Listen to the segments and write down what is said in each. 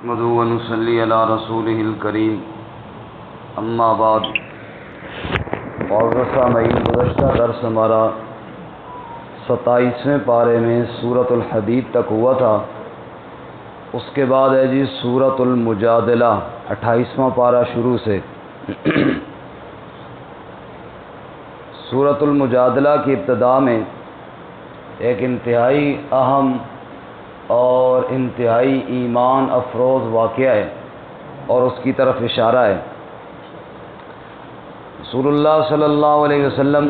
نحمدہ و نصلی علی رسولہ الکریم اما بعد۔ معزز سامعین، گزشتہ درس ہمارا 27ویں پارے میں سورۃ الحدید تک ہوا تھا۔ اس کے بعد ہے جی سورۃ المجادلہ، 28واں پارہ شروع سے۔ سورۃ المجادلہ کی ابتدا میں ایک انتہائی اہم اور انتہائی ایمان افروز واقعہ ہے اور اس کی طرف اشارہ ہے۔ رسول اللہ صلی اللہ علیہ وسلم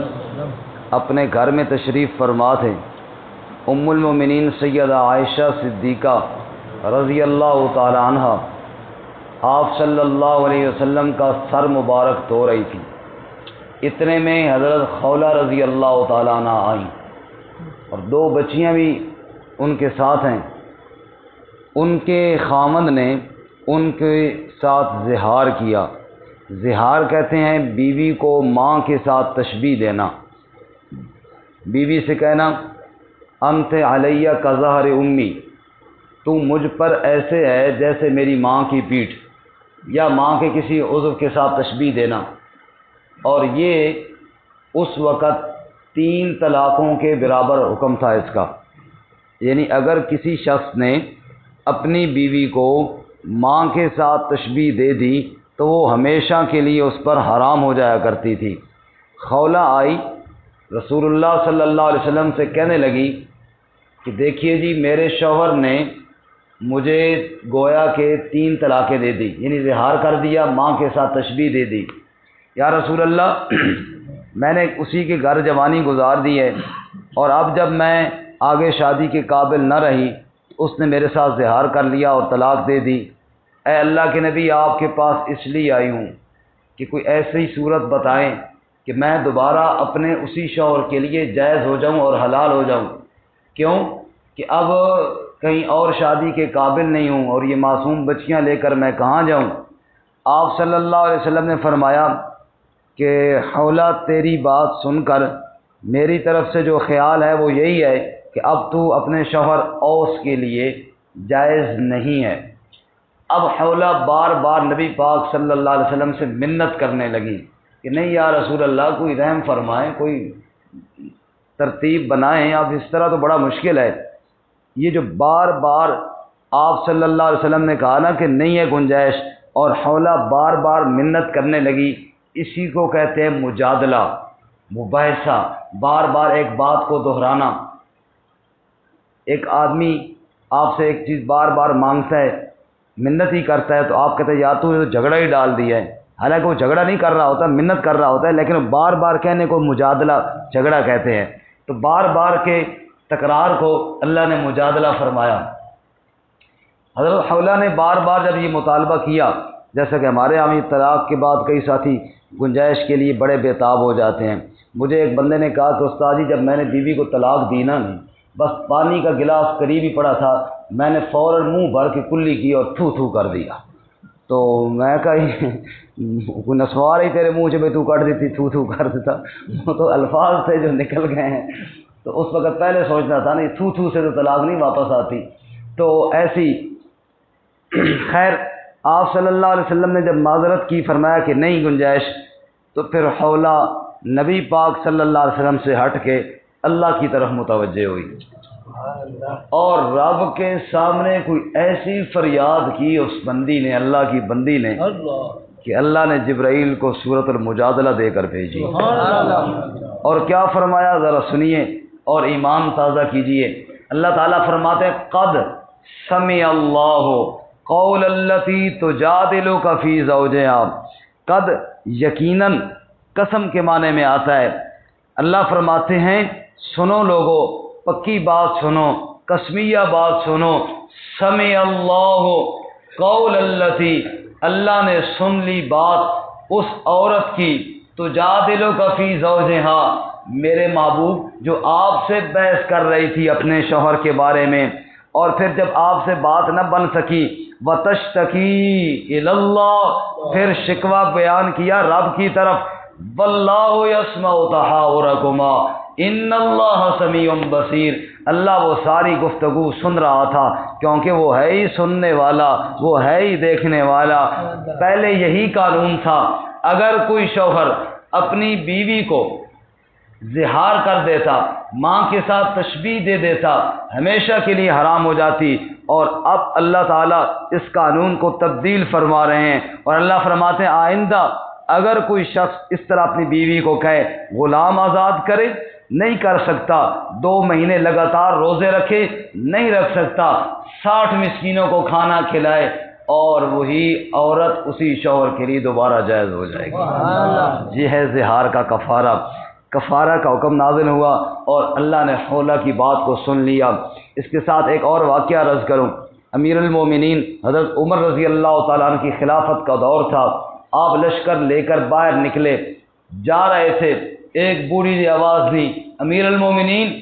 اپنے گھر میں تشریف فرما تھے۔ ام المومنین سیدہ عائشہ صدیقہ رضی اللہ تعالی عنہ آپ صلی اللہ علیہ وسلم کا سر مبارک دھو رہی تھی۔ اتنے میں حضرت خولہ رضی اللہ تعالی عنہ آئیں اور دو بچیاں بھی ان کے ساتھ ہیں۔ ان کے خامند نے ان کے ساتھ زہار کیا۔ زہار کہتے ہیں بیوی کو ماں کے ساتھ تشبیہ دینا۔ بیوی سے کہنا انت علیہ کظہر امی، تو مجھ پر ایسے ہے جیسے میری ماں کی پیٹھ، یا ماں کے کسی عضو کے ساتھ تشبیہ دینا۔ اور یہ اس وقت 3 طلاقوں کے برابر حکم تھا اس کا، یعنی اگر کسی شخص نے اپنی بیوی کو ماں کے ساتھ تشبیہ دے دی تو وہ ہمیشہ کے لیے اس پر حرام ہو جایا کرتی تھی۔ خولہ آئی رسول اللہ صلی اللہ علیہ وسلم سے کہنے لگی کہ دیکھیے جی میرے شوہر نے مجھے گویا کہ 3 طلاقیں دے دی، یعنی زہار کر دیا، ماں کے ساتھ تشبیہ دے دی۔ یا رسول اللہ میں نے اسی کے گھر جوانی گزار دی ہے، اور اب جب میں آگے شادی کے قابل نہ رہی اس نے میرے ساتھ زہار کر لیا اور طلاق دے دی۔ اے اللہ کے نبی، آپ کے پاس اس لیے آئی ہوں کہ کوئی ایسی صورت بتائیں کہ میں دوبارہ اپنے اسی شوہر کے لیے جائز ہو جاؤں اور حلال ہو جاؤں۔ کیوں کہ اب کہیں اور شادی کے قابل نہیں ہوں، اور یہ معصوم بچیاں لے کر میں کہاں جاؤں؟ آپ صلی اللہ علیہ وسلم نے فرمایا کہ خولہ تیری بات سن کر میری طرف سے جو خیال ہے وہ یہی ہے کہ اب تو اپنے شوہر اوس کے لیے جائز نہیں ہے۔ اب خولہ بار بار نبی پاک صلی اللہ علیہ وسلم سے منت کرنے لگی کہ نہیں یا رسول اللہ کوئی رحم فرمائیں، کوئی ترتیب بنائیں، اب اس طرح تو بڑا مشکل ہے۔ یہ جو بار بار آپ صلی اللہ علیہ وسلم نے کہا نا کہ نہیں ہے گنجائش، اور خولہ بار بار منت کرنے لگی، اسی کو کہتے ہیں مجادلہ، مباحثہ، بار بار ایک بات کو دہرانا۔ ایک آدمی آپ سے ایک چیز بار بار مانگتا ہے، منت ہی کرتا ہے، تو آپ کہتے ہیں یا تو جھگڑا ہی ڈال دیا ہے، حالانکہ وہ جھگڑا نہیں کر رہا ہوتا، منت کر رہا ہوتا ہے، لیکن بار بار کہنے کو مجادلہ، جھگڑا کہتے ہیں۔ تو بار بار کے تکرار کو اللہ نے مجادلہ فرمایا۔ حضرت خولہ نے بار بار جب یہ مطالبہ کیا، جیسا کہ ہمارے یہاں طلاق کے بعد کئی ساتھی گنجائش کے لیے بڑے بےتاب ہو جاتے ہیں۔ مجھے ایک بندے نے کہا کہ استاد جی جب میں نے بیوی کو طلاق دی نا، نہیں بس پانی کا گلاس قریب ہی پڑا تھا، میں نے فوراً منہ بھر کے کلی کی اور تھو تھو کر دیا۔ تو میں کہا کوئی نسوار ہی تیرے منہ سے تو کر دیتی، تھو تھو کر دیتا، وہ تو الفاظ تھے جو نکل گئے ہیں۔ تو اس وقت پہلے سوچنا تھا نا تھو تھو سے تو طلاق نہیں واپس آتی۔ تو ایسی خیر آپ صلی اللہ علیہ وسلم نے جب معذرت کی، فرمایا کہ نہیں گنجائش، تو پھر خولہ نبی پاک صلی اللہ علیہ وسلم سے ہٹ کے اللہ کی طرف متوجہ ہوئی، اور رب کے سامنے کوئی ایسی فریاد کی اس بندی نے، اللہ کی بندی نے، کہ اللہ نے جبرائیل کو سورۃ المجادلہ دے کر بھیجی۔ اور کیا فرمایا ذرا سنیے اور ایمان تازہ کیجئے۔ اللہ تعالیٰ فرماتے ہیں قد سمع اللہ قول التی تجادلک فی زوجہا۔ قد یقیناً، قسم کے معنی میں آتا ہے۔ اللہ فرماتے ہیں سنو لوگو، پکی بات سنو، قسمیہ بات سنو، سمع اللہ قول التی، اللہ نے سن لی بات اس عورت کی، تجادلک فی زوجہا، میرے محبوب جو آپ سے بحث کر رہی تھی اپنے شوہر کے بارے میں، اور پھر جب آپ سے بات نہ بن سکی وَتَشْتَكِي إِلَى اللَّهِ، پھر شکوہ بیان کیا رب کی طرف، وَاللَّهُ يَسْمَعُ تَحَاوُرَكُمَا، ان اللہ سمیع بصیر، اللہ وہ ساری گفتگو سن رہا تھا، کیونکہ وہ ہے ہی سننے والا، وہ ہے ہی دیکھنے والا۔ پہلے یہی قانون تھا، اگر کوئی شوہر اپنی بیوی کو زہار کر دیتا، ماں کے ساتھ تشبیہ دے دیتا، ہمیشہ کے لیے حرام ہو جاتی۔ اور اب اللہ تعالیٰ اس قانون کو تبدیل فرما رہے ہیں، اور اللہ فرماتے ہیں آئندہ اگر کوئی شخص اس طرح اپنی بیوی کو کہے غلام آزاد کرے، نہیں کر سکتا، 2 مہینے لگاتار روزے رکھے، نہیں رکھ سکتا، 60 مسکینوں کو کھانا کھلائے، اور وہی عورت اسی شوہر کے لیے دوبارہ جائز ہو جائے گی۔ یہ ہے زہار کا کفارہ۔ کفارہ کا حکم نازل ہوا اور اللہ نے خلا کی بات کو سن لیا۔ اس کے ساتھ ایک اور واقعہ عرض کروں۔ امیر المومنین حضرت عمر رضی اللہ تعالیٰ عنہ کی خلافت کا دور تھا، آپ لشکر لے کر باہر نکلے، جا رہے تھے، ایک بوڑھی سی آواز دی، امیر المومنین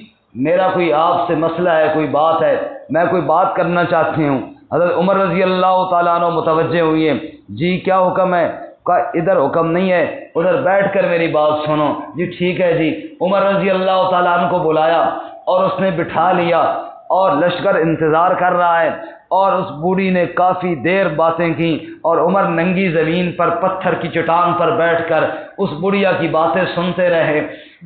میرا کوئی آپ سے مسئلہ ہے، کوئی بات ہے، میں کوئی بات کرنا چاہتی ہوں۔ حضرت عمر رضی اللہ تعالیٰ عنہ متوجہ ہوئے، جی کیا حکم ہے؟ کہا ادھر حکم نہیں ہے، ادھر بیٹھ کر میری بات سنو۔ جی ٹھیک ہے جی۔ عمر رضی اللہ تعالیٰ عنہ کو بلایا اور اس نے بٹھا لیا، اور لشکر انتظار کر رہا ہے، اور اس بوڑھی نے کافی دیر باتیں کی، اور عمر ننگی زمین پر پتھر کی چٹان پر بیٹھ کر اس بڑھیا کی باتیں سنتے رہے۔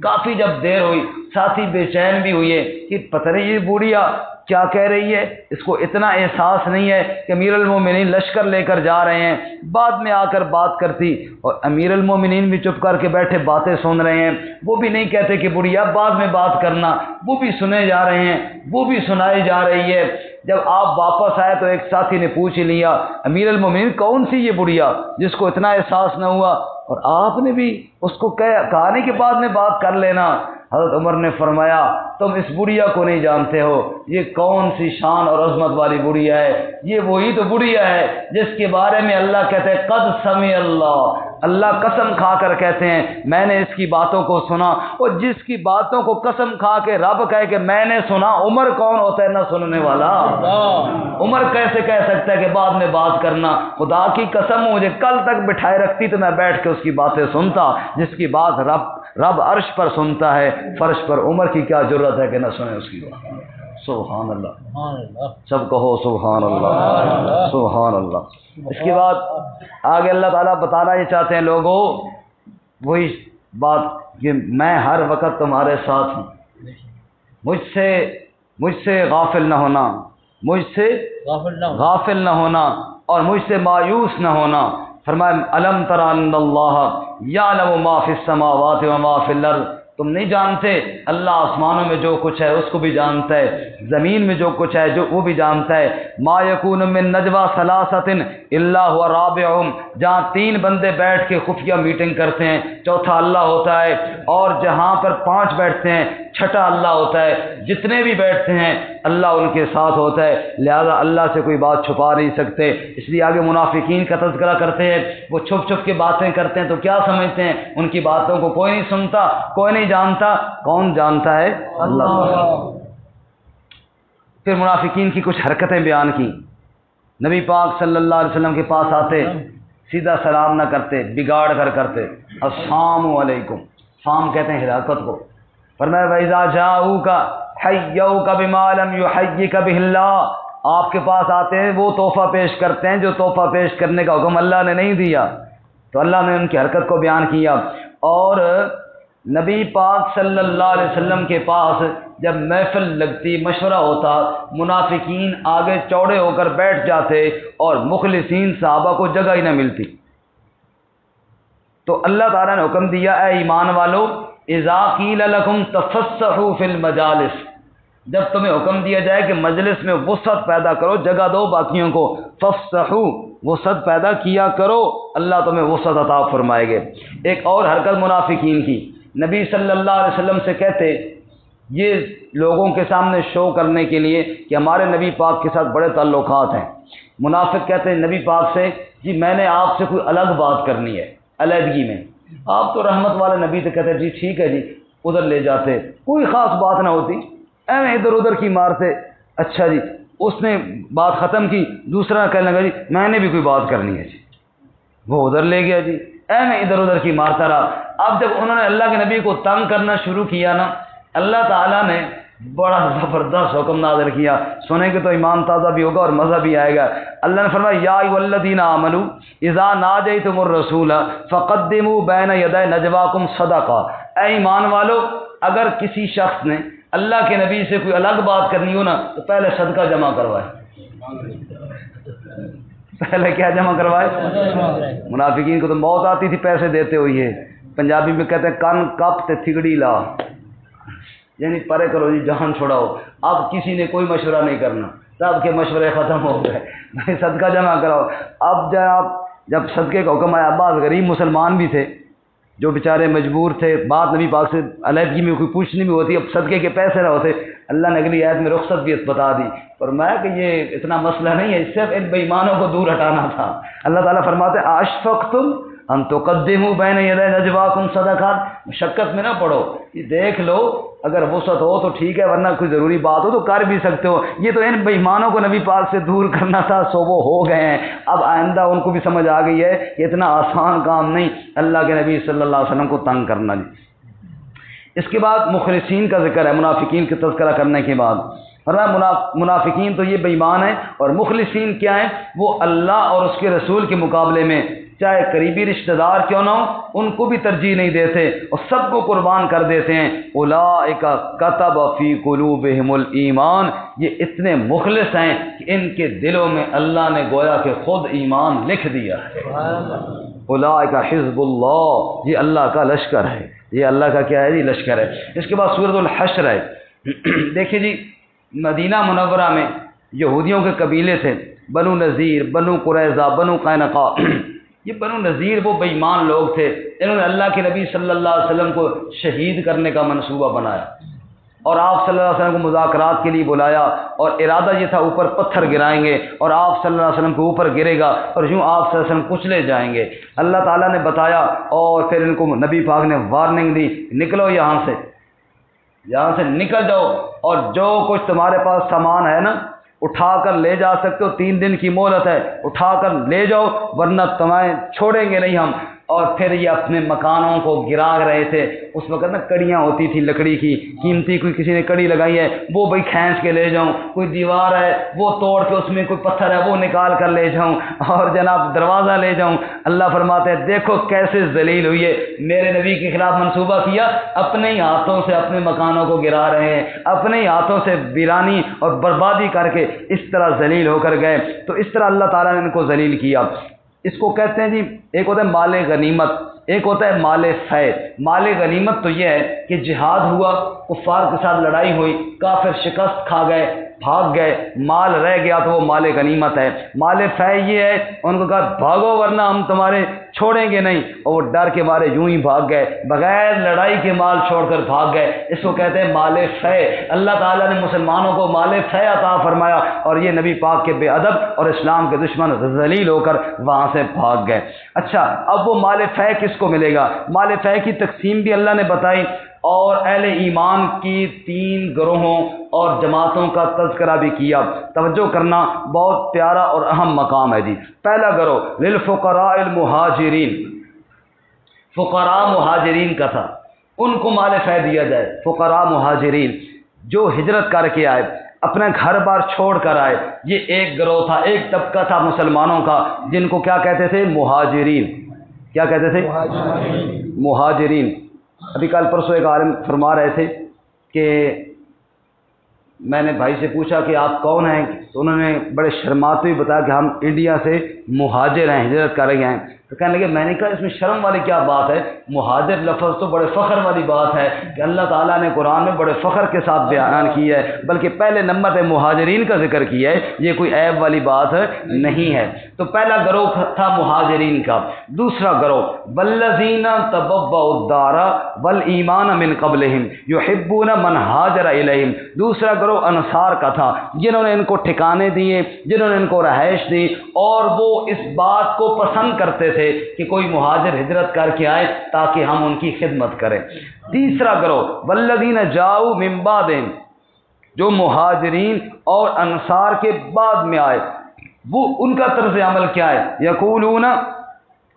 کافی جب دیر ہوئی، ساتھی بے چین بھی ہوئے کہ پتہ نہیں یہ بڑھیا کیا کہہ رہی ہے، اس کو اتنا احساس نہیں ہے کہ امیر المومنین لشکر لے کر جا رہے ہیں، بعد میں آ کر بات کرتی۔ اور امیر المومنین بھی چپ کر کے بیٹھے باتیں سن رہے ہیں، وہ بھی نہیں کہتے کہ بڑھیا بعد میں بات کرنا، وہ بھی سنے جا رہے ہیں، وہ بھی سنائی جا رہی ہے۔ جب آپ واپس آئے تو ایک ساتھی نے پوچھ لیا، امیر المومنین کون سی یہ بڑھیا جس کو اتنا احساس نہ ہوا، اور آپ نے بھی اس کو کہا نہیں کہ بعد میں بات کر لینا۔ حضرت عمر نے فرمایا تم اس بڑھیا کو نہیں جانتے ہو، یہ کون سی شان اور عظمت والی بڑھیا ہے، یہ وہی تو بڑھیا ہے جس کے بارے میں اللہ کہتے ہیں قد سمع اللہ قسم کھا کر کہتے ہیں میں نے اس کی باتوں کو سنا۔ اور جس کی باتوں کو قسم کھا کے رب کہے کہ میں نے سنا، عمر کون ہوتا ہے نہ سننے والا؟ عمر کیسے کہہ سکتا ہے کہ بعد میں بات کرنا؟ خدا کی قسم مجھے کل تک بٹھائے رکھتی تو میں بیٹھ کے اس کی باتیں سنتا، جس کی بات رب عرش پر سنتا ہے، فرش پر عمر کی کیا ضرورت ہے کہ نہ سنے اس کی بات؟ سبحان اللہ، سب کہو سبحان اللہ، سبحان اللہ۔ اس کے بعد آگے اللہ تعالیٰ بتانا یہ چاہتے ہیں لوگوں، وہی بات کہ میں ہر وقت تمہارے ساتھ ہوں، مجھ سے غافل نہ ہونا، مجھ سے غافل نہ ہونا اور مجھ سے مایوس نہ ہونا۔ فرمایا الم تر ان اللہ یعلم ما فی السماوات و ما فی الارض، تم نہیں جانتے اللہ آسمانوں میں جو کچھ ہے اس کو بھی جانتا ہے، زمین میں جو کچھ ہے جو وہ بھی جانتا ہے۔ ما یکون من نجوا ثلاثۃ الا هو رابعهم، جہاں 3 بندے بیٹھ کے خفیہ میٹنگ کرتے ہیں چوتھا اللہ ہوتا ہے، اور جہاں پر 5 بیٹھتے ہیں چھٹا اللہ ہوتا ہے، جتنے بھی بیٹھتے ہیں اللہ ان کے ساتھ ہوتا ہے، لہذا اللہ سے کوئی بات چھپا نہیں سکتے۔ اس لیے آگے منافقین کا تذکرہ کرتے ہیں، وہ چھپ چھپ کے باتیں کرتے ہیں تو کیا سمجھتے ہیں ان کی باتوں کو کوئی نہیں سنتا، کوئی نہیں جانتا، کون جانتا ہے؟ اللہ۔ پھر منافقین کی کچھ حرکتیں بیان کی۔ نبی پاک صلی اللہ علیہ وسلم کے پاس آتے، سیدھا سلام نہ کرتے، بگاڑ کر کرتے، السلام علیکم، سلام کہتے ہیں ہلاکت کو۔ فرمایا وَإِذَا جَاءُوكَ حَيَّوْكَ بِمَا لَمْ يُحَيِّكَ بِهِ اللَّهُ، آپ کے پاس آتے ہیں وہ تحفہ پیش کرتے ہیں جو تحفہ پیش کرنے کا حکم اللہ نے نہیں دیا، تو اللہ نے ان کی حرکت کو بیان کیا۔ اور نبی پاک صلی اللہ علیہ وسلم کے پاس جب محفل لگتی، مشورہ ہوتا، منافقین آگے چوڑے ہو کر بیٹھ جاتے اور مخلصین صحابہ کو جگہ ہی نہ ملتی، تو اللہ تعالیٰ نے حکم دیا اے ایمان والو اذا قیل لکم تفسحوا فی المجالس، جب تمہیں حکم دیا جائے کہ مجلس میں وسعت پیدا کرو، جگہ دو باقیوں کو، ففسحوا، وسعت پیدا کیا کرو، اللہ تمہیں وسعت عطا فرمائے گے۔ ایک اور حرکت منافقین کی، نبی صلی اللہ علیہ وسلم سے کہتے، یہ لوگوں کے سامنے شو کرنے کے لیے کہ ہمارے نبی پاک کے ساتھ بڑے تعلقات ہیں، منافق کہتے ہیں نبی پاک سے جی میں نے آپ سے کوئی الگ بات کرنی ہے، علیحدگی میں، آپ تو رحمت والے نبی سے کہتے جی ٹھیک ہے جی، ادھر لے جاتے، کوئی خاص بات نہ ہوتی، ایویں ادھر ادھر کی مارتے، اچھا جی اس نے بات ختم کی، دوسرا کہنے لگا جی میں نے بھی کوئی بات کرنی ہے جی، وہ ادھر لے گیا جی، ایویں ادھر ادھر کی مارتا رہا۔ اب جب انہوں نے اللہ کے نبی کو تنگ کرنا شروع کیا نا، اللہ تعالیٰ نے بڑا زبردست حکم نازل کیا، سنیں گے تو ایمان تازہ بھی ہوگا اور مزہ بھی آئے گا۔ اللہ نے فرمایا یا ایھا الذین آمنوا اذا ناجیتم الرسول فقدموا بین یدی نجواکم صدقہ، اے ایمان والو اگر کسی شخص نے اللہ کے نبی سے کوئی الگ بات کرنی ہو نا تو پہلے صدقہ جمع کروائے۔ پہلے کیا جمع کروائے؟ منافقین کو تو موت آتی تھی پیسے دیتے ہوئے، پنجابی میں کہتے ہیں کن کپ تے تھگڑی لا، یعنی پرے کرو جی جان چھوڑاؤ۔ اب کسی نے کوئی مشورہ نہیں کرنا، سب کے مشورے ختم ہو گئے، بھائی صدقہ جمع کراؤ۔ اب جب صدقے کا حکم آیا، بعض غریب مسلمان بھی تھے جو بیچارے مجبور تھے، بات نبی پاک سے علیحدگی میں کوئی پوچھنی بھی ہوتی، اب صدقے کے پیسے نہ ہوتے، اللہ نے اگلی آیت میں رخصت بھی بتا دی، فرمایا کہ یہ اتنا مسئلہ نہیں ہے، صرف ان بے ایمانوں کو دور ہٹانا تھا۔ اللہ تعالیٰ فرماتے ہیں اشفقتم ان تقدموا بین یدی نجواکم صدقات، مشقت میں نہ پڑو، یہ دیکھ لو اگر وسعت ہو تو ٹھیک ہے، ورنہ کوئی ضروری بات ہو تو کر بھی سکتے ہو۔ یہ تو ان بے ایمانوں کو نبی پاک سے دور کرنا تھا، سو وہ ہو گئے ہیں، اب آئندہ ان کو بھی سمجھ آ گئی ہے کہ اتنا آسان کام نہیں اللہ کے نبی صلی اللہ علیہ وسلم کو تنگ کرنا۔ جی اس کے بعد مخلصین کا ذکر ہے، منافقین کا تذکرہ کرنے کے بعد فرمایا منافقین تو یہ بے ایمان ہیں، اور مخلصین کیا ہیں؟ وہ اللہ اور اس کے رسول کے مقابلے میں چاہے قریبی رشتہ دار کیوں نہ ہو ان کو بھی ترجیح نہیں دیتے اور سب کو قربان کر دیتے ہیں۔ اولئک کتب فی قلوبہم الایمان، یہ اتنے مخلص ہیں کہ ان کے دلوں میں اللہ نے گویا کہ خود ایمان لکھ دیا ہے۔ اولئک حزب اللہ، یہ اللہ کا لشکر ہے، یہ اللہ کا کیا ہے جی؟ لشکر ہے۔ اس کے بعد سورۃ الحشر ہے۔ دیکھیں جی مدینہ منورہ میں یہودیوں کے قبیلے تھے، بنو نذیر، بنو قریظہ، بنو قینقاع۔ یہ بنو نذیر وہ بے ایمان لوگ تھے، انہوں نے اللہ کے نبی صلی اللہ علیہ وسلم کو شہید کرنے کا منصوبہ بنایا اور آپ صلی اللہ علیہ وسلم کو مذاکرات کے لیے بلایا، اور ارادہ یہ تھا اوپر پتھر گرائیں گے اور آپ صلی اللہ علیہ وسلم کے اوپر گرے گا اور یوں آپ صلی اللہ علیہ وسلم کچلے جائیں گے۔ اللہ تعالیٰ نے بتایا اور پھر ان کو نبی پاک نے وارننگ دی، نکلو یہاں سے نکل جاؤ، اور جو کچھ تمہارے پاس سامان ہے نا اٹھا کر لے جا سکتے ہو، 3 دن کی مہلت ہے، اٹھا کر لے جاؤ ورنہ تمہیں چھوڑیں گے نہیں ہم۔ اور پھر یہ اپنے مکانوں کو گرا رہے تھے، اس وقت نا کڑیاں ہوتی تھی لکڑی کی قیمتی، کوئی کسی نے کڑی لگائی ہے وہ بھائی کھینچ کے لے جاؤں، کوئی دیوار ہے وہ توڑ کے اس میں کوئی پتھر ہے وہ نکال کر لے جاؤں، اور جناب دروازہ لے جاؤں۔ اللہ فرماتے ہیں دیکھو کیسے ذلیل ہوئی ہے، میرے نبی کے خلاف منصوبہ کیا، اپنے ہی ہاتھوں سے اپنے مکانوں کو گرا رہے ہیں، اپنے ہی ہاتھوں سے ویرانی اور بربادی کر کے اس طرح ذلیل ہو کر گئے۔ تو اس طرح اللہ تعالیٰ نے ان کو ذلیل کیا۔ اس کو کہتے ہیں جی ایک ہوتا ہے مال غنیمت، ایک ہوتا ہے مال فے۔ مال غنیمت تو یہ ہے کہ جہاد ہوا، کفار کے ساتھ لڑائی ہوئی، کافر شکست کھا گئے، بھاگ گئے، مال رہ گیا تو وہ مال غنیمت ہے۔ مال فے یہ ہے ان کو کہا بھاگو ورنہ ہم تمہارے چھوڑیں گے نہیں، اور وہ ڈر کے مارے یوں ہی بھاگ گئے، بغیر لڑائی کے مال چھوڑ کر بھاگ گئے، اس کو کہتے ہیں مال فے۔ اللہ تعالیٰ نے مسلمانوں کو مال فے عطا فرمایا اور یہ نبی پاک کے بے ادب اور اسلام کے دشمن ذلیل ہو کر وہاں سے بھاگ گئے۔ اچھا اب وہ مال فے کس کو ملے گا؟ مال فے کی تقسیم بھی اللہ نے بتائی اور اہل ایمان کی 3 گروہوں اور جماعتوں کا تذکرہ بھی کیا۔ توجہ کرنا، بہت پیارا اور اہم مقام ہے جی۔ پہلا گروہ للفقراء المہاجرین، فقراء مہاجرین کا تھا، ان کو مال فے دیا جائے۔ فقراء مہاجرین جو ہجرت کر کے آئے، اپنا گھر بار چھوڑ کر آئے، یہ ایک گروہ تھا، ایک طبقہ تھا مسلمانوں کا جن کو کیا کہتے تھے؟ مہاجرین۔ کیا کہتے تھے؟ مہاجرین۔ ابھی کل پرسوں ایک عالم فرما رہے تھے کہ میں نے بھائی سے پوچھا کہ آپ کون ہیں، تو انہوں نے بڑے شرماتے ہوئے بتایا کہ ہم انڈیا سے مہاجر ہیں، ہجرت کر رہے ہیں۔ تو کہنے لگے میں نے کہا اس میں شرم والی کیا بات ہے؟ مہاجر لفظ تو بڑے فخر والی بات ہے کہ اللہ تعالیٰ نے قرآن میں بڑے فخر کے ساتھ بیان کی ہے، بلکہ پہلے نمبر پہ مہاجرین کا ذکر کیا ہے، یہ کوئی عیب والی بات نہیں ہے۔ تو پہلا گروہ تھا مہاجرین کا۔ دوسرا گروہ والذین تبوؤا الدار والایمان من قبلہم یحبون من ہاجر الیہم، دوسرا گروہ انصار کا تھا جنہوں نے ان کو ٹھکانے دیے، جنہوں نے ان کو رہائش دی، اور وہ اس بات کو پسند کرتے تھے کہ کوئی مہاجر ہجرت کر کے آئے تاکہ ہم ان کی خدمت کریں۔ تیسرا گروہ والذین جاؤوا من بعدہم، جو مہاجرین اور انصار کے بعد میں آئے، وہ ان کا طرز عمل کیا ہے؟ یقولون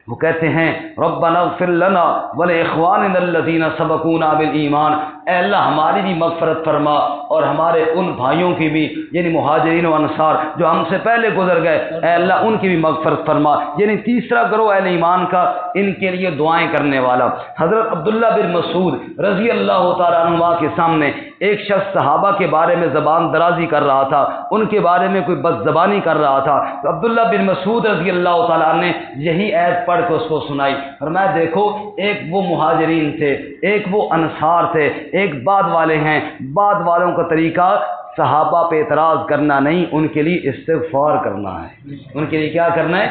وہ کہتے ہیں ربنا اغفر لنا ولاخواننا الذین سبقونا بالایمان، اے اللہ ہماری بھی مغفرت فرما اور ہمارے ان بھائیوں کی بھی، یعنی مہاجرین و انصار جو ہم سے پہلے گزر گئے، اے اللہ ان کی بھی مغفرت فرما۔ یعنی تیسرا گروہ اہل ایمان کا، ان کے لیے دعائیں کرنے والا۔ حضرت عبداللہ بن مسعود رضی اللہ تعالیٰ عنہ کے سامنے ایک شخص صحابہ کے بارے میں زبان درازی کر رہا تھا، ان کے بارے میں کوئی بد زبانی کر رہا تھا، تو عبداللہ بن مسعود رضی اللہ تعالیٰ عنہ نے یہی آیت پڑھ کے اس کو سنائی، فرمایا دیکھو ایک وہ مہاجرین تھے، ایک وہ انصار تھے، ایک بعد والے ہیں، بعد والوں کا طریقہ صحابہ پہ اعتراض کرنا نہیں، ان کے لیے استغفار کرنا ہے۔ ان کے لیے کیا کرنا ہے؟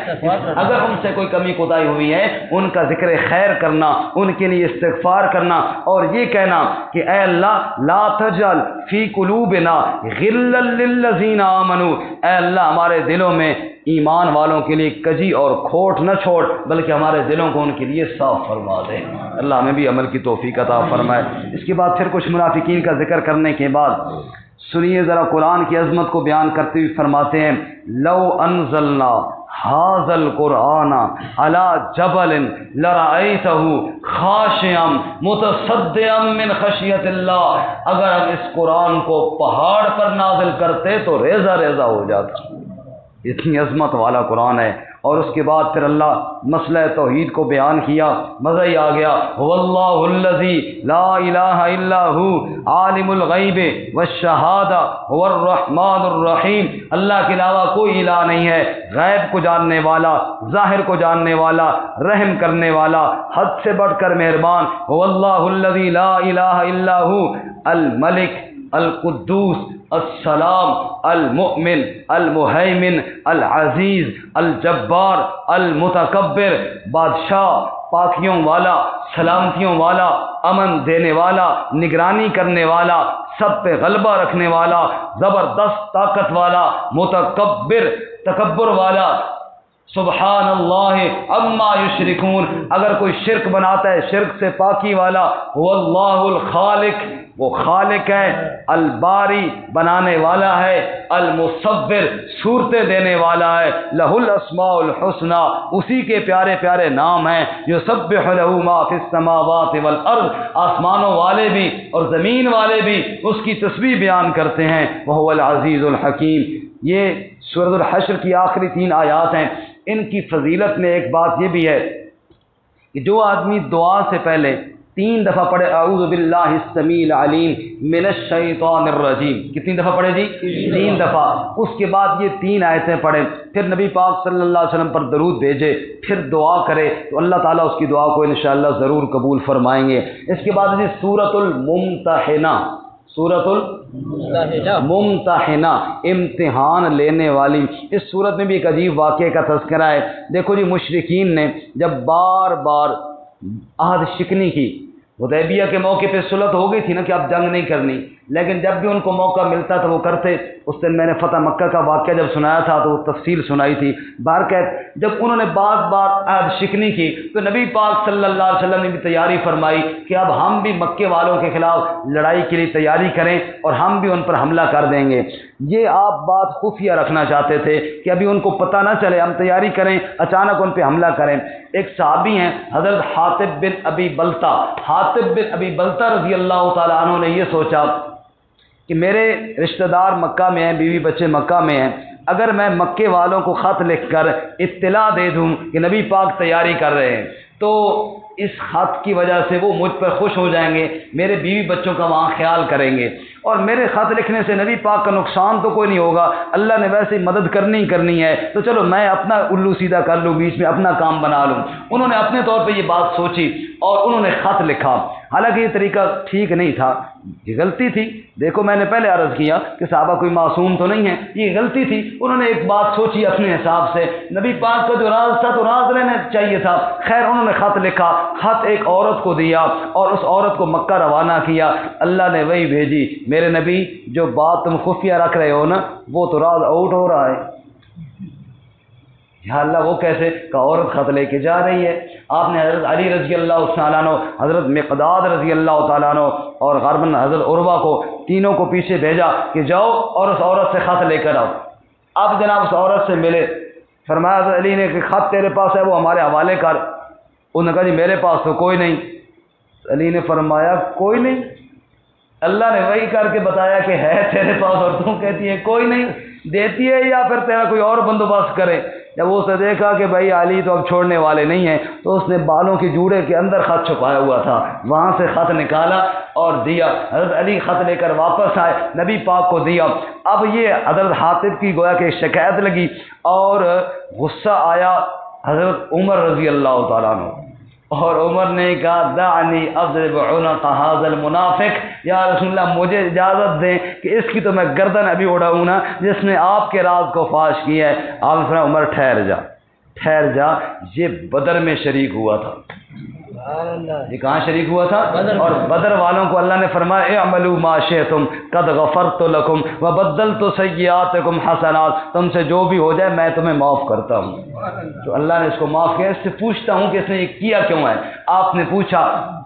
اگر ان سے کوئی کمی کوتاہی ہوئی ہے ان کا ذکر خیر کرنا، ان کے لیے استغفار کرنا، اور یہ کہنا کہ اے اللہ لا تجعل فی قلوبنا غلا للذین آمنوا، اے اللہ ہمارے دلوں میں ایمان والوں کے لیے کجی اور کھوٹ نہ چھوڑ، بلکہ ہمارے دلوں کو ان کے لیے صاف فرما دے۔ اللہ ہمیں بھی عمل کی توفیق عطا فرمائے۔ اس کے بعد پھر کچھ منافقین کا ذکر کرنے کے بعد سنیے ذرا قرآن کی عظمت کو بیان کرتے ہوئے فرماتے ہیں لو انزلنا ھذا القرآن علی جبل لرأیتہ خاشعا متصدعا من خشیۃ اللہ، اگر ہم اس قرآن کو پہاڑ پر نازل کرتے تو ریزہ ریزہ ہو جاتا۔ اتنی عظمت والا قرآن ہے۔ اور اس کے بعد پھر اللہ مسئلہ توحید کو بیان کیا، مزہ ہی آ گیا۔ هو اللہ الذی لا الہ الا هو عالم الغیب والشہادہ هو الرحمن الرحیم، اللہ کے علاوہ کوئی الہ نہیں ہے، غیب کو جاننے والا، ظاہر کو جاننے والا، رحم کرنے والا، حد سے بڑھ کر مہربان۔ هو اللہ الذی لا الہ الا هو الملک القدوس السلام المؤمن المہیمن العزیز الجبار المتکبر، بادشاہ، پاکیوں والا، سلامتیوں والا، امن دینے والا، نگرانی کرنے والا، سب پہ غلبہ رکھنے والا، زبردست طاقت والا، متکبر، تکبر والا۔ سبحان اللہ عما یشرکون، اگر کوئی شرک بناتا ہے شرک سے پاکی والا۔ هو اللہ الخالق، وہ خالق ہے، الباری بنانے والا ہے، المصور صورتیں دینے والا ہے، لہ الاسماء الحسنی، اسی کے پیارے پیارے نام ہیں، یسبح لہ ما فی السماوات والارض، آسمانوں والے بھی اور زمین والے بھی اس کی تسبیح بیان کرتے ہیں۔ وہو العزیز الحکیم۔ یہ سورۃ الحشر کی آخری 3 آیات ہیں۔ ان کی فضیلت میں ایک بات یہ بھی ہے کہ جو آدمی دعا سے پہلے 3 دفعہ پڑھے اعوذ باللہ السمیع العلیم من الشیطان الرجیم، کتنی دفعہ پڑھے جی؟ 3 دفعہ۔ اس کے بعد یہ 3 آیتیں پڑھے، پھر نبی پاک صلی اللہ علیہ وسلم پر درود بھیجے، پھر دعا کرے تو اللہ تعالیٰ اس کی دعا کو انشاءاللہ ضرور قبول فرمائیں گے۔ اس کے بعد جی سورۃ الممتحنہ، سورۃ الممتحنہ، امتحان لینے والی۔ اس سورت میں بھی ایک عجیب واقعے کا تذکرہ ہے۔ دیکھو جی مشرکین نے جب بار بار عہد شکنی کی، حدیبیہ کے موقع پہ صلح ہو گئی تھی نا کہ اب جنگ نہیں کرنی، لیکن جب بھی ان کو موقع ملتا تھا وہ کرتے۔ اس دن میں نے فتح مکہ کا واقعہ جب سنایا تھا تو وہ تفصیل سنائی تھی۔ بہرکیف جب انہوں نے بار بار عہد شکنی کی تو نبی پاک صلی اللہ علیہ وسلم نے بھی تیاری فرمائی کہ اب ہم بھی مکے والوں کے خلاف لڑائی کے لیے تیاری کریں اور ہم بھی ان پر حملہ کر دیں گے۔ یہ آپ بات خفیہ رکھنا چاہتے تھے کہ ابھی ان کو پتہ نہ چلے، ہم تیاری کریں، اچانک ان پہ حملہ کریں۔ ایک صحابی ہیں حضرت حاطب بن ابی بلتہ، حاطب بن ابی بلتہ رضی اللہ تعالیٰ عنہ نے یہ سوچا کہ میرے رشتہ دار مکہ میں ہیں، بیوی بچے مکہ میں ہیں، اگر میں مکے والوں کو خط لکھ کر اطلاع دے دوں کہ نبی پاک تیاری کر رہے ہیں تو اس خط کی وجہ سے وہ مجھ پر خوش ہو جائیں گے، میرے بیوی بچوں کا وہاں خیال کریں گے، اور میرے خط لکھنے سے نبی پاک کا نقصان تو کوئی نہیں ہوگا، اللہ نے ویسے ہی مدد کرنی ہی کرنی ہے، تو چلو میں اپنا الو سیدھا کر لوں، بیچ میں اپنا کام بنا لوں۔ انہوں نے اپنے طور پہ یہ بات سوچی اور انہوں نے خط لکھا۔ حالانکہ یہ طریقہ ٹھیک نہیں تھا، یہ غلطی تھی۔ دیکھو میں نے پہلے عرض کیا کہ صحابہ کوئی معصوم تو نہیں ہے، یہ غلطی تھی۔ انہوں نے ایک بات سوچی اپنے حساب سے، نبی پاک کا جو راز تھا تو راز رہنا چاہیے تھا۔ خیر انہوں نے خط لکھا، خط ایک عورت کو دیا اور اس عورت کو مکہ روانہ کیا۔ اللہ نے وہی بھیجی، میرے نبی جو بات تم خفیہ رکھ رہے ہو نا وہ تو راز آؤٹ ہو رہا ہے۔ یا اللہ وہ کیسے کہ عورت خط لے کے جا رہی ہے۔ آپ نے حضرت علی رضی اللہ تعالیٰ عنہ، حضرت مقداد رضی اللہ تعالیٰ عنہ اور غالباً حضرت عروہ کو، تینوں کو پیچھے بھیجا کہ جاؤ اور اس عورت سے خط لے کر آؤ۔ اب جناب اس عورت سے ملے، فرمایا حضرت علی نے کہ خط تیرے پاس ہے وہ ہمارے حوالے کر. انہوں نے کہا جی میرے پاس تو کوئی نہیں. علی نے فرمایا کوئی نہیں؟ اللہ نے وہی کر کے بتایا کہ ہے تیرے پاس اور تم کہتی ہے کوئی نہیں. دیتی ہے یا پھر تیرا کوئی اور بندوبست کرے. جب اس نے دیکھا کہ بھائی علی تو اب چھوڑنے والے نہیں ہیں تو اس نے بالوں کی جوڑے کے اندر خط چھپایا ہوا تھا, وہاں سے خط نکالا اور دیا. حضرت علی خط لے کر واپس آئے, نبی پاک کو دیا. اب یہ حضرت حاطب کی گویا کہ شکایت لگی اور غصہ آیا حضرت عمر رضی اللہ تعالیٰ عنہ, اور عمر نے کہا دعنی اضرب عنق هذا المنافق, یا رسول اللہ مجھے اجازت دیں کہ اس کی تو میں گردن ابھی اڑاؤں نا جس نے آپ کے راز کو فاش کیا ہے. آپ نے فرمایا عمر ٹھہر جا, یہ بدر میں شریک ہوا تھا. یہ کہاں شریک ہوا تھا؟ اور بدر والوں کو اللہ نے فرمایا اعملوا ما شئتم قد غفرت لکم وبدلت سیئاتکم حسنات, تم سے جو بھی ہو جائے میں تمہیں معاف کرتا ہوں. تو اللہ نے اس کو معاف کیا. اس سے پوچھتا ہوں کہ اس نے یہ کیا کیوں ہے. آپ نے پوچھا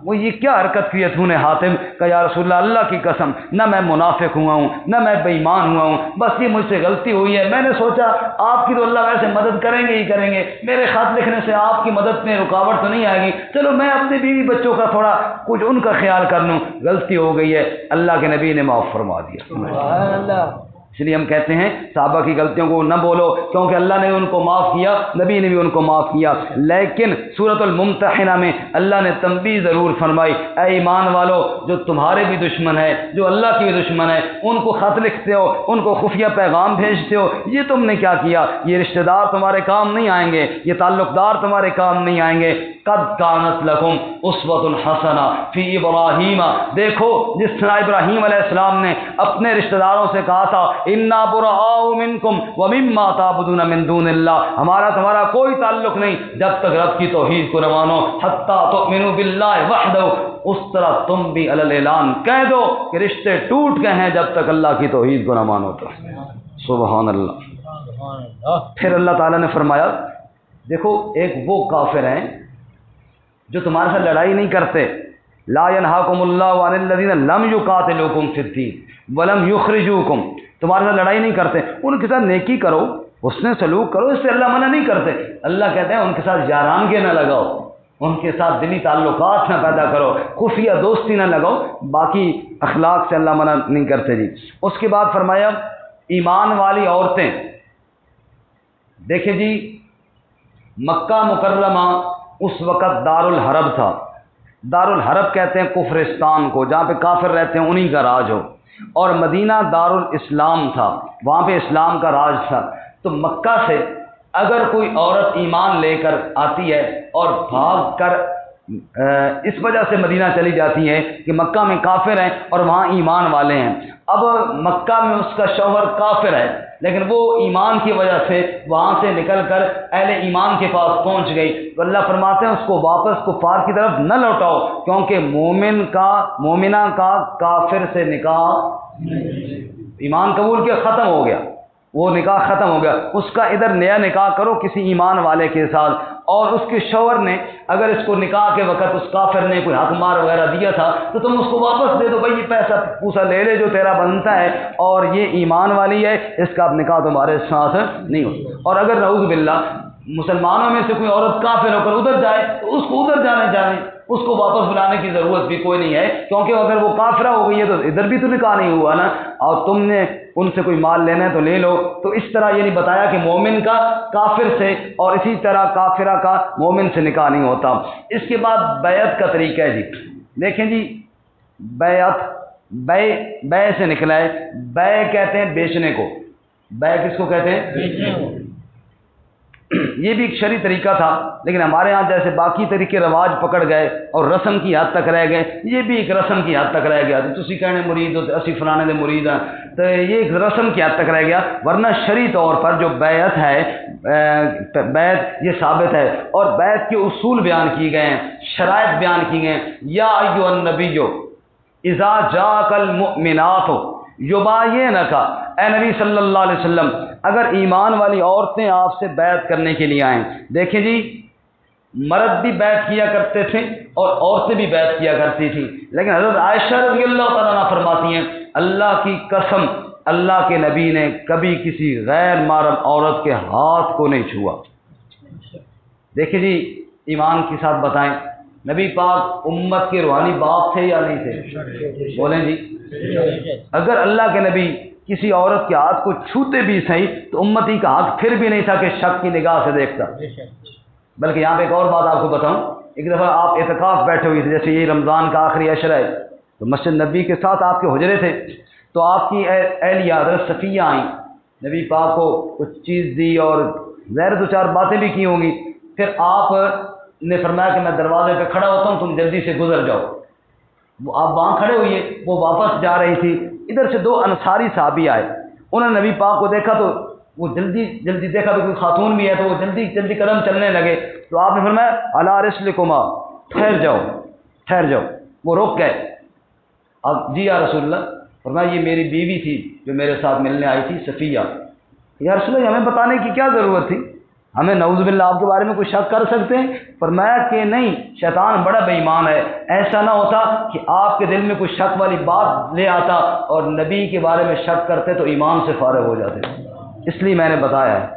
وہ یہ کیا حرکت کی ہے تو نے حاتم کہ یا رسول اللہ اللہ کی قسم نہ میں منافق ہوا ہوں نہ میں بے ایمان ہوا ہوں, بس یہ مجھ سے غلطی ہوئی ہے. میں نے سوچا آپ کی تو اللہ ویسے مدد کریں گے ہی کریں گے, میرے خط لکھنے سے آپ کی مدد میں رکاوٹ تو نہیں آئے گی, چلو میں اپنے بیوی بچوں کا تھوڑا کچھ ان کا خیال کر لوں, غلطی ہو گئی ہے. اللہ کے نبی نے معاف فرما دیا. سبحان اللہ. اس لیے ہم کہتے ہیں صحابہ کی غلطیوں کو نہ بولو کیونکہ اللہ نے ان کو معاف کیا, نبی نے بھی ان کو معاف کیا. لیکن سورۃ الممتحنہ میں اللہ نے تنبیہ ضرور فرمائی, اے ایمان والو جو تمہارے بھی دشمن ہے جو اللہ کی بھی دشمن ہے ان کو خط لکھتے ہو, ان کو خفیہ پیغام بھیجتے ہو, یہ تم نے کیا کیا؟ یہ رشتہ دار تمہارے کام نہیں آئیں گے, یہ تعلق دار تمہارے کام نہیں آئیں گے. قد کانت لکم اسوۃ حسنہ فی ابراہیم, دیکھو جس طرح ابراہیم علیہ السلام نے اپنے رشتہ داروں سے کہا تھا انا براء منکم ومما تعبدون من دون اللہ, ہمارا تمہارا کوئی تعلق نہیں جب تک رب کی توحید کو نہ مانو, حتی تؤمنوا باللہ وحدہ, اس طرح تم بھی علی الاعلان کہہ دو کہ رشتے ٹوٹ گئے ہیں جب تک اللہ کی توحید کو نہ مانو. تو سبحان اللہ. پھر اللہ تعالیٰ نے فرمایا دیکھو ایک وہ کافر ہیں جو تمہارے ساتھ لڑائی نہیں کرتے, لا ینہاکم اللہ عن الذین لم یقاتلوکم فی الدین ولم یخرجوکم, تمہارے ساتھ لڑائی نہیں کرتے, ان کے ساتھ نیکی کرو, حسن سلوک کرو, اس سے اللہ منع نہیں کرتے. اللہ کہتے ہیں ان کے ساتھ یارانگے نہ لگاؤ, ان کے ساتھ دلی تعلقات نہ پیدا کرو, خفیہ دوستی نہ لگاؤ, باقی اخلاق سے اللہ منع نہیں کرتے. جی اس کے بعد فرمایا ایمان والی عورتیں. دیکھیں جی مکہ مکرمہ اس وقت دار الحرب تھا. دار الحرب کہتے ہیں کفرستان کو جہاں پہ کافر رہتے ہیں انہی کا راج ہو, اور مدینہ دار الاسلام تھا, وہاں پہ اسلام کا راج تھا. تو مکہ سے اگر کوئی عورت ایمان لے کر آتی ہے اور بھاگ کر اس وجہ سے مدینہ چلی جاتی ہے کہ مکہ میں کافر ہیں اور وہاں ایمان والے ہیں, اب مکہ میں اس کا شوہر کافر ہے لیکن وہ ایمان کی وجہ سے وہاں سے نکل کر اہل ایمان کے پاس پہنچ گئی, تو اللہ فرماتے ہیں اس کو واپس کفار کی طرف نہ لوٹاؤ, کیونکہ مومنہ کا کافر سے نکاح ایمان قبول کیا ختم ہو گیا, وہ نکاح ختم ہو گیا, اس کا ادھر نیا نکاح کرو کسی ایمان والے کے ساتھ. اور اس کے شوہر نے اگر اس کو نکاح کے وقت اس کافر نے کوئی حق مار وغیرہ دیا تھا تو تم اس کو واپس دے دو, بھائی یہ پیسہ پوسا لے لے جو تیرا بنتا ہے, اور یہ ایمان والی ہے اس کا اب نکاح تمہارے ساتھ نہیں ہو. اور اگر نعوذ باللہ مسلمانوں میں سے کوئی عورت کافر ہو کر ادھر جائے تو اس کو ادھر جانے جائیں, اس کو واپس بلانے کی ضرورت بھی کوئی نہیں ہے, کیونکہ اگر وہ کافرہ ہو گئی ہے تو ادھر بھی تو نکاح نہیں ہوا نا, اور تم نے ان سے کوئی مال لینا ہے تو لے لو. تو اس طرح یہ نہیں بتایا کہ مومن کا کافر سے اور اسی طرح کافرہ کا مومن سے نکاح نہیں ہوتا. اس کے بعد بیعت کا طریقہ ہے. جی دیکھیں جی بیعت بے سے نکلا ہے. بے کہتے ہیں بیچنے کو, بے کس کو کہتے ہیں؟ بیچنے کو. یہ بھی ایک شرعی طریقہ تھا, لیکن ہمارے ہاں جیسے باقی طریقے رواج پکڑ گئے اور رسم کی حد تک رہ گئے, یہ بھی ایک رسم کی حد تک رہ گیا. تو تسی کہنے مرید ہو اسی فلانے دے مرید ہیں, تو یہ ایک رسم کی حد تک رہ گیا. ورنہ شرعی طور پر جو بیعت ہے, بیعت یہ ثابت ہے, اور بیعت کے اصول بیان کیے گئے ہیں, شرائط بیان کی گئے ہیں. یا ایھا النبی اذا جاءک المؤمنات یبایعنک, اے نبی صلی اللہ علیہ وسلم اگر ایمان والی عورتیں آپ سے بیعت کرنے کے لیے آئیں. دیکھیں جی مرد بھی بیعت کیا کرتے تھے اور عورتیں بھی بیعت کیا کرتی تھیں, لیکن حضرت عائشہ رضی اللہ تعالیٰ عنہ فرماتی ہیں اللہ کی قسم اللہ کے نبی نے کبھی کسی غیر محرم عورت کے ہاتھ کو نہیں چھوا۔ دیکھیں جی ایمان کے ساتھ بتائیں، نبی پاک امت کے روحانی باپ تھے یا نہیں تھے؟ بولیں جی۔ اگر اللہ کے نبی کسی عورت کے ہاتھ کو چھوتے بھی صحیح تو امتی کا حق پھر بھی نہیں تھا کہ شک کی نگاہ سے دیکھتا۔ بلکہ یہاں پہ ایک اور بات آپ کو بتاؤں، ایک دفعہ آپ اعتکاف بیٹھے ہوئے تھے، جیسے یہ رمضان کا آخری عشرہ ہے، تو مسجد نبی کے ساتھ آپ کے حجرے تھے، تو آپ کی اہلیہ حضرت صفیہ آئیں، نبی پاک کو کچھ چیز دی اور ظاہر دو چار باتیں بھی کی ہوں گی، پھر آپ نے فرمایا کہ میں دروازے پہ کھڑا ہوتا ہوں، تم جلدی سے گزر جاؤ۔ وہ آپ وہاں کھڑے ہوئے، وہ واپس جا رہی تھی، ادھر سے دو انصاری صحابی آئے، انہوں نے نبی پاک کو دیکھا تو وہ جلدی جلدی دیکھا کہ کوئی خاتون بھی ہے تو وہ جلدی جلدی قدم چلنے لگے، تو آپ نے فرمایا علی رسلکما، ٹھہر جاؤ ٹھہر جاؤ۔ وہ رک گئے۔ اب جی یا رسول اللہ، فرمایا یہ میری بیوی تھی جو میرے ساتھ ملنے آئی تھی، صفیہ۔ یا رسول اللہ ہمیں بتانے کی کیا ضرورت تھی؟ ہمیں نعوذ باللہ آپ کے بارے میں کوئی شک کر سکتے ہیں؟ فرمایا کہ نہیں، شیطان بڑا بے ایمان ہے، ایسا نہ ہوتا کہ آپ کے دل میں کوئی شک والی بات لے آتا اور نبی کے بارے میں شک کرتے تو ایمان سے فارغ ہو جاتے، اس لیے میں نے بتایا ہے۔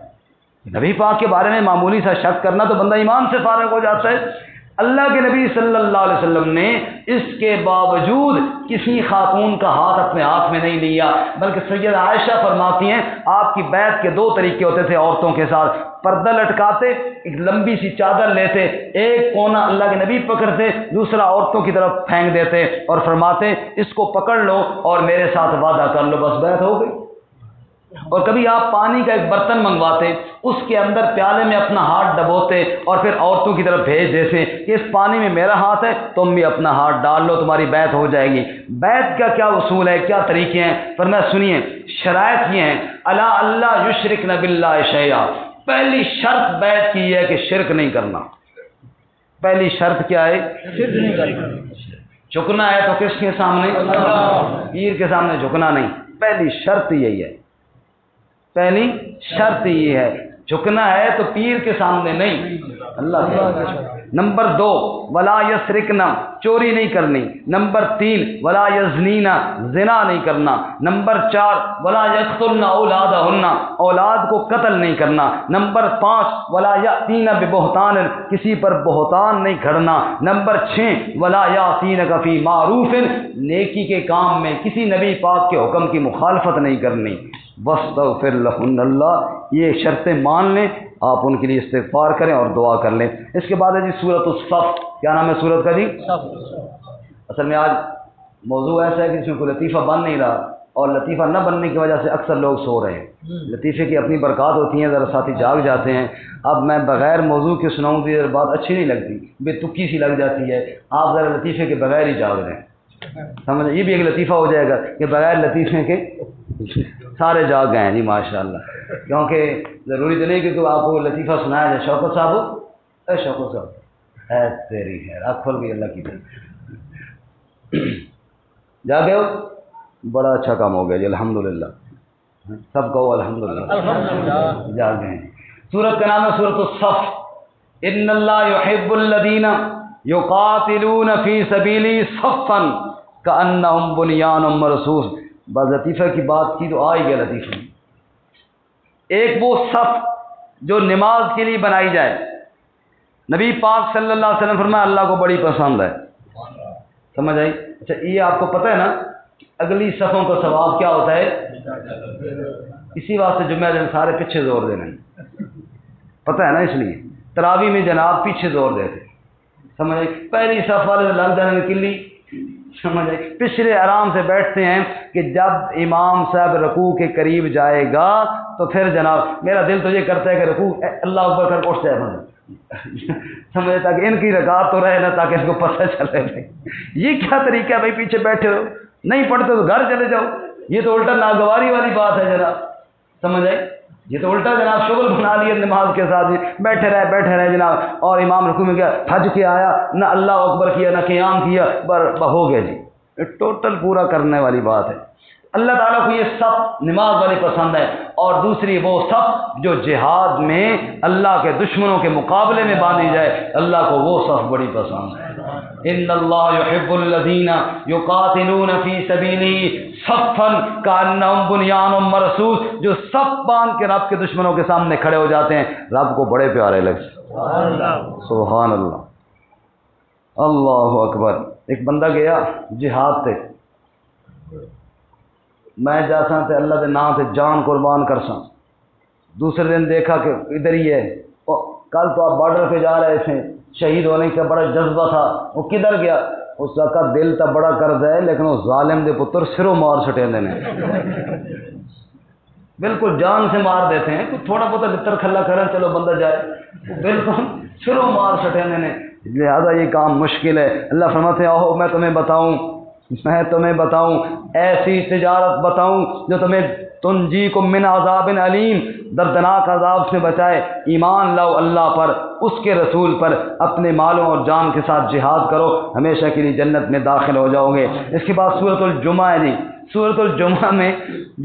نبی پاک کے بارے میں معمولی سا شک کرنا تو بندہ ایمان سے فارغ ہو جاتا ہے۔ اللہ کے نبی صلی اللہ علیہ وسلم نے اس کے باوجود کسی خاتون کا ہاتھ اپنے ہاتھ میں نہیں لیا، بلکہ سیدہ عائشہ فرماتی ہیں آپ کی بیعت کے دو طریقے ہوتے تھے عورتوں کے ساتھ، پردہ لٹکاتے، ایک لمبی سی چادر لیتے، ایک کونا اللہ کے نبی پکڑتے، دوسرا عورتوں کی طرف پھینک دیتے اور فرماتے اس کو پکڑ لو اور میرے ساتھ وعدہ کر لو، بس بیعت ہو گئی۔ اور کبھی آپ پانی کا ایک برتن منگواتے، اس کے اندر پیالے میں اپنا ہاتھ ڈبوتے اور پھر عورتوں کی طرف بھیج دیتے کہ اس پانی میں میرا ہاتھ ہے، تم بھی اپنا ہاتھ ڈال لو، تمہاری بیعت ہو جائے گی۔ بیعت کا کیا اصول ہے، کیا طریقے ہیں؟ فرمایا سنیے، شرائط یہ ہیں، الا اللہ یشرکن باللہ شیئا، پہلی شرط بیعت کی ہے کہ شرک نہیں کرنا۔ پہلی شرط کیا ہے؟ شرک نہیں کرنا۔ جھکنا ہے تو کس کے سامنے؟ پیر کے سامنے جھکنا نہیں، پہلی شرط یہی ہے، پہلی شرط یہ ہے، جھکنا ہے تو پیر کے سامنے نہیں، اللہ کے۔ نمبر 2 ولا یسرکنا، چوری نہیں کرنی۔ نمبر 3 ولا یزنینا، زنا نہیں کرنا۔ نمبر 4 ولا یقتلن اولادہن، اولاد کو قتل نہیں کرنا۔ نمبر 5 ولا یاتین ببہتان، کسی پر بہتان نہیں گھڑنا۔ نمبر 6 ولا یاتینک فی معروف، نیکی کے کام میں کسی نبی پاک کے حکم کی مخالفت نہیں کرنی۔ واستغفر لہن اللہ، یہ شرطیں مان لیں، آپ ان کے لیے استغفار کریں اور دعا کر لیں۔ اس کے بعد ہے جی سورۃ الصف۔ کیا نام ہے سورت کا جی؟ اصل میں آج موضوع ایسا ہے کہ اس میں کوئی لطیفہ بن نہیں رہا، اور لطیفہ نہ بننے کی وجہ سے اکثر لوگ سو رہے ہیں۔ لطیفے کی اپنی برکات ہوتی ہیں، ذرا ساتھی جاگ جاتے ہیں۔ اب میں بغیر موضوع کے سناؤں تو بات اچھی نہیں لگتی، بے تکی سی لگ جاتی ہے۔ آپ ذرا لطیفے کے بغیر ہی جاگ رہے ہیں، سمجھ، یہ بھی ایک لطیفہ ہو جائے گا کہ بغیر لطیفے کے سارے جاگ گئے ہیں جی ماشاءاللہ۔ کیونکہ ضروری تو نہیں کہ آپ کو لطیفہ سنایا جائے۔ شوکت صاحب، اے شوکت صاحب، اے تیری ہے آنکھ کھول گئی اللہ کی طرف، جاگے ہو؟ بڑا اچھا کام ہو گیا جی، الحمدللہ، سب کہو الحمدللہ، جاگ گئے ہیں۔ سورت کا نام ہے سورۃ الصف۔ ان اللہ یحب الذین یقاتلون فی سبیلہ صفا کأنہم بنیان مرصوص۔ بس لطیفہ کی بات کی تو آ ہی گیا لطیفہ۔ ایک وہ صف جو نماز کے لیے بنائی جائے، نبی پاک صلی اللہ علیہ وسلم فرمایا اللہ کو بڑی پسند ہے، سمجھ آئی؟ اچھا یہ آپ کو پتہ ہے نا اگلی صفوں کا ثواب کیا ہوتا ہے؟ اسی واسطے جمعہ دن سارے پیچھے زور دینا ہے، پتہ ہے نا، اس لیے تراویح میں جناب پیچھے زور دیتے، سمجھ آئی؟ پہلی صف والے لگ جانے میں کلی، سمجھ آئی؟ پچھلے آرام سے بیٹھتے ہیں کہ جب امام صاحب رکوع کے قریب جائے گا تو پھر جناب میرا دل تو یہ کرتا ہے کہ رکوع اللہ اکبر کر اٹھ جائے بندہ، سمجھے، تاکہ ان کی رکعت تو رہے نا، تاکہ اس کو پتہ چلے بھائی یہ کیا طریقہ ہے، بھائی پیچھے بیٹھے ہو، نہیں پڑھتے تو گھر چلے جاؤ۔ یہ تو الٹا ناگواری والی بات ہے جناب، سمجھ آئی؟ یہ تو الٹا جناب شغل بنا لیا نماز کے ساتھ، بیٹھے رہے جناب، اور امام رکوع میں گیا، حج کے آیا، نہ اللہ اکبر کیا نہ قیام کیا، ہو گیا جی، ٹوٹل پورا کرنے والی بات ہے۔ اللہ تعالیٰ کو یہ صف نماز والی پسند ہے، اور دوسری وہ صف جو جہاد میں اللہ کے دشمنوں کے مقابلے میں باندھی جائے، اللہ کو وہ صف بڑی پسند ہے۔ ان اللہ یحب الذین یقاتلون فی سبیلہ صفن کانہم بنیان مرصوص، جو صف باندھ کے رب کے دشمنوں کے سامنے کھڑے ہو جاتے ہیں، رب کو بڑے پیارے لگتے ہیں۔ سبحان اللہ، اللہ اکبر۔ ایک بندہ گیا جہاد تے، میں جاساں تے اللہ دے نام تے جان قربان کرساں، دوسرے دن دیکھا کہ ادھر ہی ہے، کل تو آپ بارڈر پہ جا رہے تھے، شہید ہونے کا بڑا جذبہ تھا، وہ کدھر گیا؟ اس کا دل تا بڑا کرد ہے، لیکن وہ ظالم دے پتر سروں مار سٹے نے، بالکل جان سے مار دیتے ہیں، کچھ تھوڑا بہت لتر کھلا کریں چلو بندہ جائے، بالکل سروں مار سٹے نے، لہذا یہ کام مشکل ہے۔ اللہ فرماتے ہیں آؤ میں تمہیں بتاؤں ایسی تجارت بتاؤں جو تمہیں تنجیکم من عذاب علیم، دردناک عذاب سے بچائے۔ ایمان لاؤ اللہ پر، اس کے رسول پر، اپنے مالوں اور جان کے ساتھ جہاد کرو، ہمیشہ کے لیے جنت میں داخل ہو جاؤ گے۔ اس کے بعد سورۃ الجمعہ ہے جی، سورۃ الجمعہ میں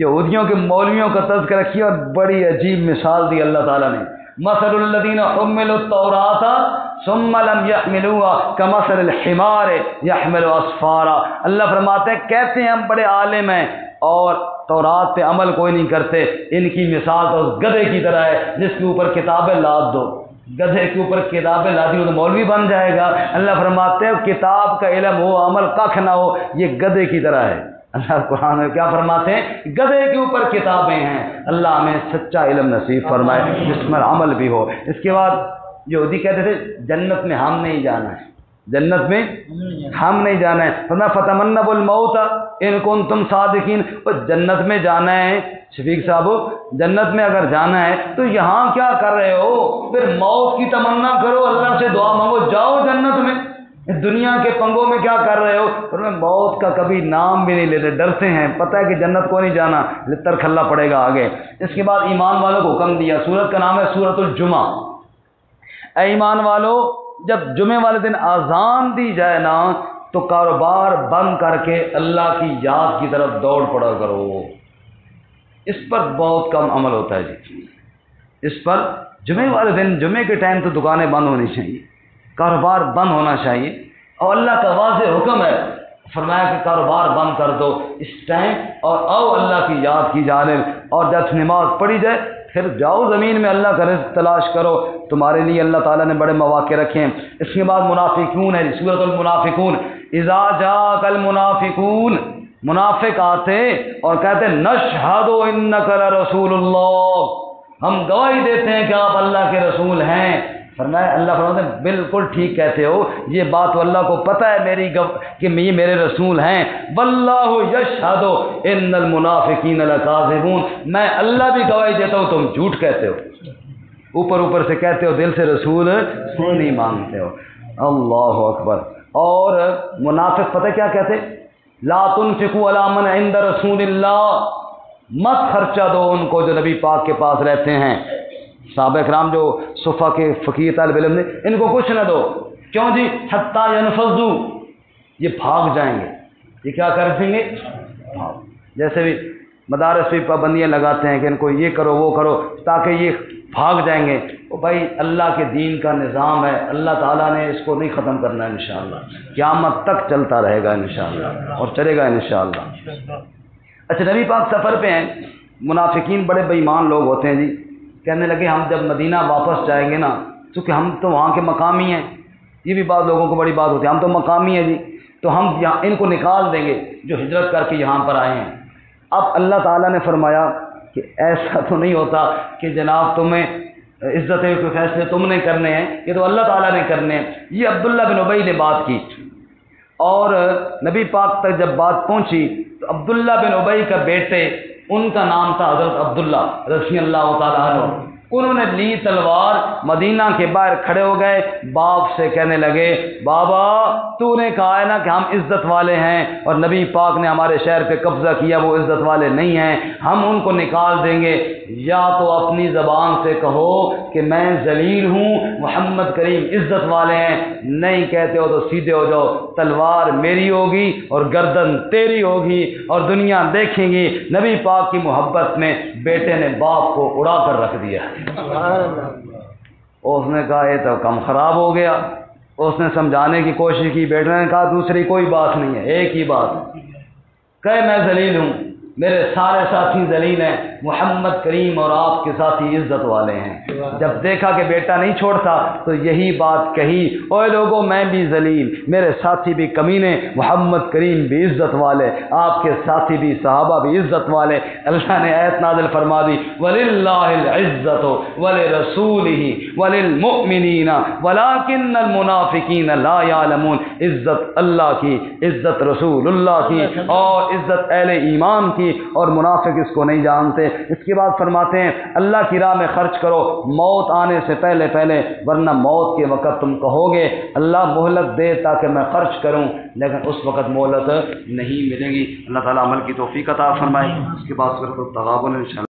یہودیوں کے مولویوں کا تذکرہ کیا اور بڑی عجیب مثال دی اللہ تعالیٰ نے۔ مثل الذین حملوا التوراۃ ثم لم يحملوها كمثل الحمار يحمل اسفارا۔ اللہ فرماتے ہیں کہتے ہیں ہم بڑے عالم ہیں اور تورات پہ عمل کوئی نہیں کرتے، ان کی مثال تو اس گدھے کی طرح ہے جس کے اوپر کتابیں لاد دو، گدھے کے اوپر کتابیں لادی ہو تو مولوی بن جائے گا۔ اللہ فرماتے ہیں کتاب کا علم ہو عمل کخ نہ ہو، یہ گدھے کی طرح ہے۔ اللہ قرآن میں کیا فرماتے ہیں؟ گدھے کے اوپر کتابیں ہیں۔ اللہ ہمیں سچا علم نصیب فرمائے جس میں عمل بھی ہو۔ اس کے بعد یہودی کہتے تھے جنت میں ہم نہیں جانا ہے، جنت میں ہم نہیں جانا ہے، فرمایا فتمنوا الموت ان کنتم صادقین۔ اور جنت میں جانا ہے شفیق صاحب، جنت میں اگر جانا ہے تو یہاں کیا کر رہے ہو؟ پھر موت کی تمنا کرو، اللہ سے دعا مانگو، جاؤ جنت میں، دنیا کے پنگوں میں کیا کر رہے ہو؟ فرمایا موت کا کبھی نام بھی نہیں لیتے، ڈرتے ہیں، پتہ ہے کہ جنت کو نہیں جانا، لتر کھلا پڑے گا آگے۔ اس کے بعد ایمان والوں کو حکم دیا، سورت کا نام ہے سورۃ الجمعہ۔ اے ایمان والو، جب جمعے والے دن اذان دی جائے نا تو کاروبار بند کر کے اللہ کی یاد کی طرف دوڑ پڑا کرو۔ اس پر بہت کم عمل ہوتا ہے جی، اس پر جمعے والے دن، جمعے کے ٹائم تو دکانیں بند ہونی چاہیے، کاروبار بند ہونا چاہیے، اور اللہ کا واضح حکم ہے، فرمایا کہ کاروبار بند کر دو اس ٹائم اور آؤ اللہ کی یاد کی جانب، اور جب نماز پڑھی جائے پھر جاؤ زمین میں اللہ کا رزق تلاش کرو، تمہارے لیے اللہ تعالیٰ نے بڑے مواقع رکھے ہیں۔ اس کے بعد منافقون ہے، سورۃ المنافقون۔ اذا جاءک المنافقون، منافق آتے اور کہتے نشہد انک لرسول اللہ، ہم گواہی دیتے ہیں کہ آپ اللہ کے رسول ہیں۔ فرمایا، اللہ فرماتے ہیں بالکل ٹھیک کہتے ہو، یہ بات تو اللہ کو پتہ ہے میری کہ یہ میرے رسول ہیں۔ واللہ یشہد ان المنافقین لکاذبون، میں اللہ بھی گواہی دیتا ہوں تم جھوٹ کہتے ہو، اوپر سے کہتے ہو، دل سے رسول نہیں مانگتے ہو۔ اللہ اکبر۔ اور منافق پتہ کیا کہتے؟ لا تنفقوا علی من عند رسول اللہ، مت خرچہ دو ان کو جو نبی پاک کے پاس رہتے ہیں۔ صحابہ کرام جو صفہ کے فقیر طالب علم نے، ان کو کچھ نہ دو، کیوں جی؟ حتی ینفضوا، یہ بھاگ جائیں گے، یہ کیا کر دیں گے؟ جیسے بھی مدارس بھی پابندیاں لگاتے ہیں کہ ان کو یہ کرو وہ کرو تاکہ یہ بھاگ جائیں گے۔ تو بھائی اللہ کے دین کا نظام ہے، اللہ تعالیٰ نے اس کو نہیں ختم کرنا ہے انشاءاللہ، قیامت تک چلتا رہے گا انشاءاللہ اور چلے گا انشاءاللہ۔ اچھا، نبی پاک سفر پہ ہیں، منافقین بڑے بے ایمان لوگ ہوتے ہیں جی، کہنے لگے ہم جب مدینہ واپس جائیں گے نا، چونکہ ہم تو وہاں کے مقامی ہیں، یہ بھی بعض لوگوں کو بڑی بات ہوتی ہے، ہم تو مقامی ہیں جی، تو ہم یہاں ان کو نکال دیں گے جو ہجرت کر کے یہاں پر آئے ہیں۔ اب اللہ تعالیٰ نے فرمایا کہ ایسا تو نہیں ہوتا کہ جناب تمہیں عزت کے فیصلے تم نے کرنے ہیں، یہ تو اللہ تعالیٰ نے کرنے ہیں۔ یہ عبداللہ بن ابی نے بات کی اور نبی پاک تک جب بات پہنچی تو عبداللہ بن ابی کا بیٹے، ان کا نام تھا حضرت عبداللہ رضی اللہ تعالیٰ عنہ، انہوں نے لی تلوار، مدینہ کے باہر کھڑے ہو گئے، باپ سے کہنے لگے بابا تو نے کہا ہے نا کہ ہم عزت والے ہیں اور نبی پاک نے ہمارے شہر پہ قبضہ کیا، وہ عزت والے نہیں ہیں، ہم ان کو نکال دیں گے، یا تو اپنی زبان سے کہو کہ میں ذلیل ہوں، محمد کریم عزت والے ہیں، نہیں کہتے ہو تو سیدھے ہو جاؤ، تلوار میری ہوگی اور گردن تیری ہوگی اور دنیا دیکھیں گی۔ نبی پاک کی محبت میں بیٹے نے باپ کو اڑا کر رکھ دیا۔ اس نے کہا یہ تو کم خراب ہو گیا، اس نے سمجھانے کی کوشش کی، بیٹے نے کہا دوسری کوئی بات نہیں ہے، ایک ہی بات، کہ میں ذلیل ہوں، میرے سارے ساتھی ذلیل ہیں، محمد کریم اور آپ کے ساتھی عزت والے ہیں۔ جب دیکھا کہ بیٹا نہیں چھوڑتا تو یہی بات کہی، اوے لوگوں میں بھی ذلیل، میرے ساتھی بھی کمینے، محمد کریم بھی عزت والے، آپ کے ساتھی بھی صحابہ بھی عزت والے۔ اللہ نے آیت نازل فرما دی وَلِلَّهِ الْعِزَّةُ وَلِرَسُولِهِ وَلِلْمُؤْمِنِينَ وَلَكِنَّ الْمُنَافِقِينَ لَا يَعْلَمُونَ۔ عزت اللہ کی، عزت رسول اللہ کی، اور عزت اہل ایمان کی، اور منافق اس کو نہیں جانتے۔ اس کے بعد فرماتے ہیں اللہ کی راہ میں خرچ کرو موت آنے سے پہلے پہلے، ورنہ موت کے وقت تم کہو گے اللہ مہلت دے تاکہ میں خرچ کروں، لیکن اس وقت مہلت نہیں ملے گی۔ اللہ تعالیٰ عمل کی توفیق عطا فرمائے۔ اس کے بعد صورت التغابن انشاءاللہ